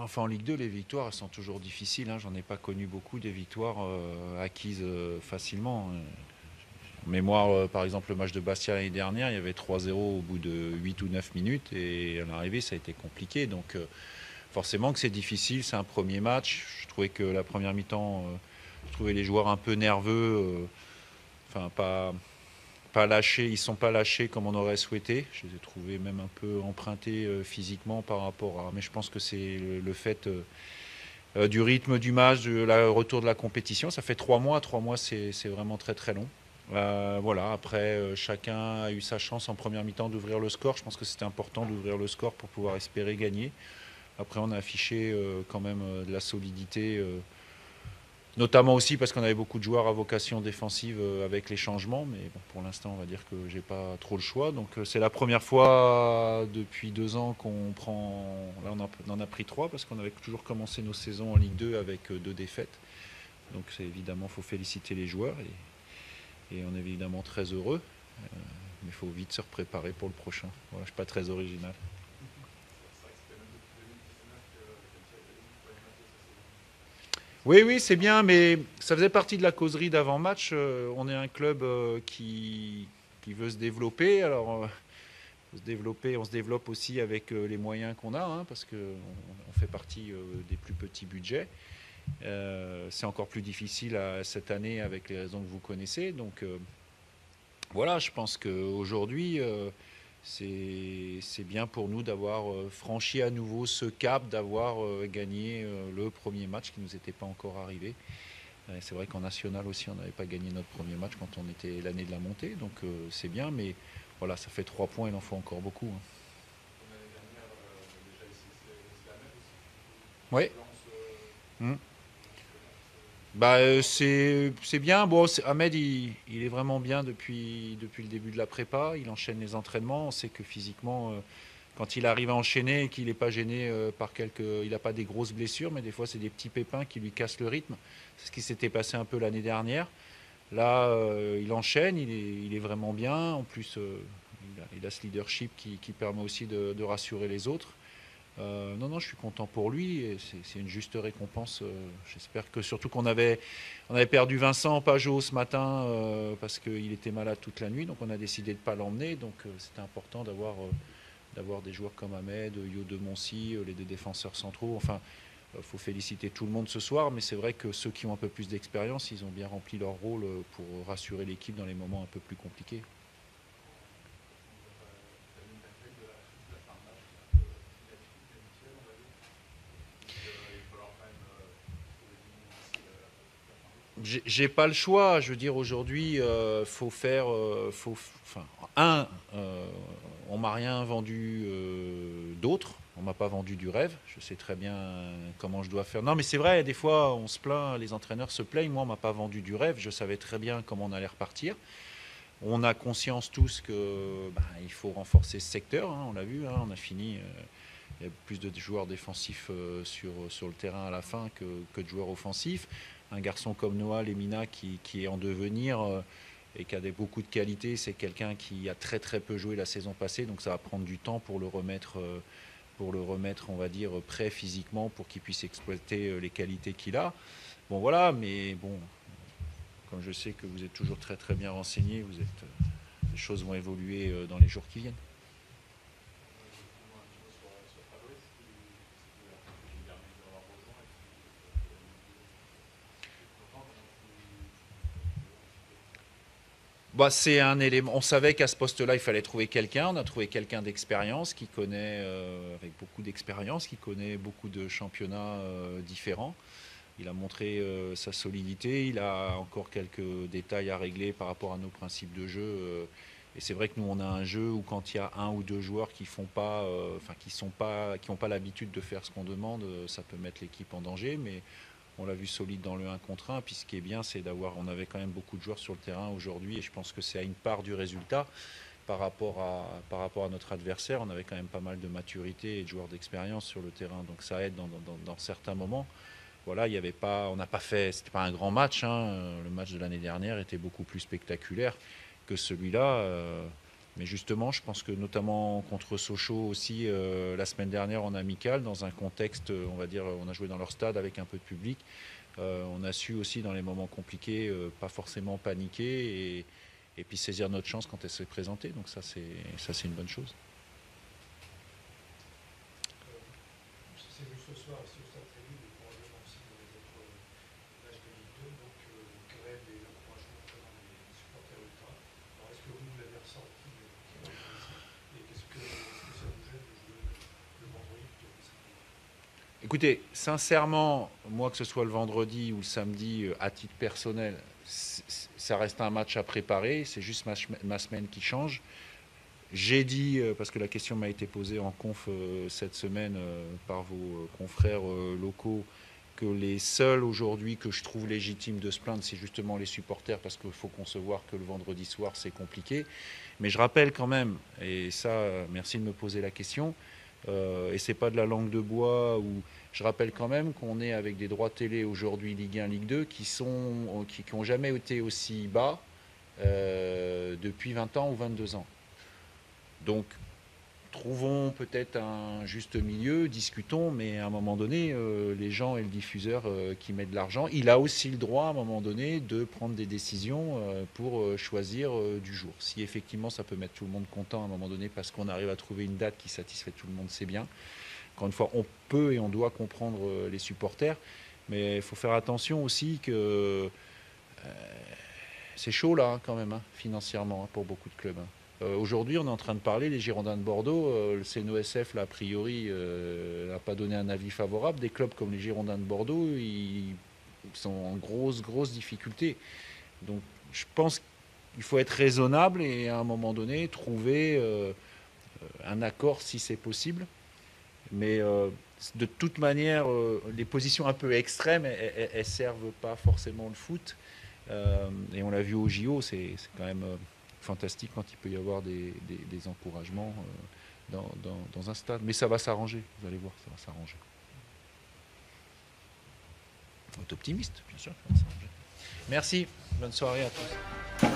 Enfin, en Ligue 2, les victoires, elles sont toujours difficiles, hein. J'en ai pas connu beaucoup des victoires acquises facilement. En mémoire, par exemple, le match de Bastia l'année dernière, il y avait 3-0 au bout de 8 ou 9 minutes et à l'arrivée, ça a été compliqué. Donc, forcément que c'est difficile, c'est un premier match. Je trouvais que la première mi-temps, je trouvais les joueurs un peu nerveux, enfin, pas lâchés, ils ne sont pas lâchés comme on aurait souhaité. Je les ai trouvés même un peu empruntés physiquement par rapport à. Mais je pense que c'est le fait du rythme du match, du retour de la compétition. Ça fait 3 mois. 3 mois, c'est vraiment très très long. Voilà, après, chacun a eu sa chance en première mi-temps d'ouvrir le score. Je pense que c'était important d'ouvrir le score pour pouvoir espérer gagner. Après, on a affiché quand même de la solidité, notamment aussi parce qu'on avait beaucoup de joueurs à vocation défensive avec les changements. Mais bon, pour l'instant, on va dire que j'ai pas trop le choix. Donc, c'est la première fois depuis 2 ans qu'on prend. Là, on en a pris 3 parce qu'on avait toujours commencé nos saisons en Ligue 2 avec 2 défaites. Donc, c'est évidemment, il faut féliciter les joueurs et on est évidemment très heureux. Mais il faut vite se préparer pour le prochain. Voilà, je ne suis pas très original. Oui, oui, c'est bien, mais ça faisait partie de la causerie d'avant-match. On est un club qui veut se développer. Alors, on se développe aussi avec les moyens qu'on a, hein, parce qu'on fait partie des plus petits budgets. C'est encore plus difficile cette année avec les raisons que vous connaissez. Donc, voilà, je pense qu'aujourd'hui, c'est bien pour nous d'avoir franchi à nouveau ce cap, d'avoir gagné le premier match qui ne nous était pas encore arrivé. C'est vrai qu'en national aussi, on n'avait pas gagné notre premier match quand on était l'année de la montée, donc c'est bien, mais voilà, ça fait 3 points, il en faut encore beaucoup, hein. Oui. Mm. Bah, c'est bien. Bon, Ahmed, il est vraiment bien depuis le début de la prépa. Il enchaîne les entraînements. On sait que physiquement, quand il arrive à enchaîner et qu'il n'est pas gêné par quelques. Il n'a pas des grosses blessures, mais des fois, c'est des petits pépins qui lui cassent le rythme. C'est ce qui s'était passé un peu l'année dernière. Là, il enchaîne, il est vraiment bien. En plus, il a ce leadership qui permet aussi de rassurer les autres. Non, non, je suis content pour lui et c'est une juste récompense. J'espère que surtout on avait perdu Vincent Pajot ce matin parce qu'il était malade toute la nuit, donc on a décidé de ne pas l'emmener. Donc c'était important d'avoir des joueurs comme Ahmed, Yo de Moncy, les 2 défenseurs centraux. Enfin, il faut féliciter tout le monde ce soir, mais c'est vrai que ceux qui ont un peu plus d'expérience, ils ont bien rempli leur rôle pour rassurer l'équipe dans les moments un peu plus compliqués. J'ai pas le choix. Je veux dire, aujourd'hui, faut faire. Enfin, euh, on m'a rien vendu d'autre. On m'a pas vendu du rêve. Je sais très bien comment je dois faire. Non, mais c'est vrai, des fois, on se plaint, les entraîneurs se plaignent. Moi, on m'a pas vendu du rêve. Je savais très bien comment on allait repartir. On a conscience tous que il faut renforcer ce secteur, hein, on l'a vu, hein, on a fini. Il y a plus de joueurs défensifs sur le terrain à la fin que de joueurs offensifs. Un garçon comme Noah Lemina qui est en devenir et qui a beaucoup de qualités, c'est quelqu'un qui a très très peu joué la saison passée, donc ça va prendre du temps pour le remettre, on va dire, prêt physiquement pour qu'il puisse exploiter les qualités qu'il a. Bon voilà, mais bon, comme je sais que vous êtes toujours très très bien renseigné, les choses vont évoluer dans les jours qui viennent. Bah, c'est un élément. On savait qu'à ce poste-là, il fallait trouver quelqu'un. On a trouvé quelqu'un d'expérience, qui connaît, avec beaucoup d'expérience, qui connaît beaucoup de championnats différents. Il a montré sa solidité. Il a encore quelques détails à régler par rapport à nos principes de jeu. Et c'est vrai que nous, on a un jeu où quand il y a un ou deux joueurs qui font pas, enfin qui n'ont pas l'habitude de faire ce qu'on demande, ça peut mettre l'équipe en danger. Mais on l'a vu solide dans le 1 contre 1. Puis ce qui est bien, c'est on avait quand même beaucoup de joueurs sur le terrain aujourd'hui. Et je pense que c'est à une part du résultat par rapport à notre adversaire. On avait quand même pas mal de maturité et de joueurs d'expérience sur le terrain. Donc ça aide dans certains moments. Voilà, il y avait pas, on n'a pas fait, c'était pas un grand match, hein. Le match de l'année dernière était beaucoup plus spectaculaire que celui-là. Mais justement, je pense que notamment contre Sochaux aussi, la semaine dernière en amical, dans un contexte, on va dire, on a joué dans leur stade avec un peu de public, on a su aussi dans les moments compliqués, pas forcément paniquer et puis saisir notre chance quand elle s'est présentée. Donc ça c'est une bonne chose. C'est vu ce soir, c'est au Stade Tréville, et probablement aussi dans les autres matchs de Ligue 2, donc grève et encouragement notamment des supporters ultra. Alors est-ce que vous l'avez ressenti et qu'est-ce que ça vous gêne de jouer le vendredi plutôt que le samedi? Écoutez, sincèrement, moi que ce soit le vendredi ou le samedi, à titre personnel, ça reste un match à préparer, c'est juste ma semaine qui change. J'ai dit, parce que la question m'a été posée en conf cette semaine par vos confrères locaux, que les seuls aujourd'hui que je trouve légitimes de se plaindre, c'est justement les supporters, parce qu'il faut concevoir que le vendredi soir, c'est compliqué. Mais je rappelle quand même, et ça, merci de me poser la question, et c'est pas de la langue de bois, ou je rappelle quand même qu'on est avec des droits télé aujourd'hui Ligue 1, Ligue 2, qui ont jamais été aussi bas depuis 20 ans ou 22 ans. Donc, trouvons peut-être un juste milieu, discutons, mais à un moment donné, les gens et le diffuseur qui met de l'argent, il a aussi le droit à un moment donné de prendre des décisions pour choisir du jour. Si effectivement ça peut mettre tout le monde content à un moment donné parce qu'on arrive à trouver une date qui satisfait tout le monde, c'est bien. Encore une fois, on peut et on doit comprendre les supporters, mais il faut faire attention aussi que c'est chaud là quand même, financièrement, pour beaucoup de clubs. Aujourd'hui, on est en train de parler, les Girondins de Bordeaux, le CNOSF, là, a priori, n'a pas donné un avis favorable. Des clubs comme les Girondins de Bordeaux, ils sont en grosse difficulté. Donc, je pense qu'il faut être raisonnable et à un moment donné, trouver un accord si c'est possible. Mais de toute manière, les positions un peu extrêmes, elles ne servent pas forcément le foot. Et on l'a vu au JO, c'est quand même fantastique quand il peut y avoir des encouragements dans un stade. Mais ça va s'arranger, vous allez voir, ça va s'arranger. On est optimiste, bien sûr, ça va s'arranger. Merci, bonne soirée à tous.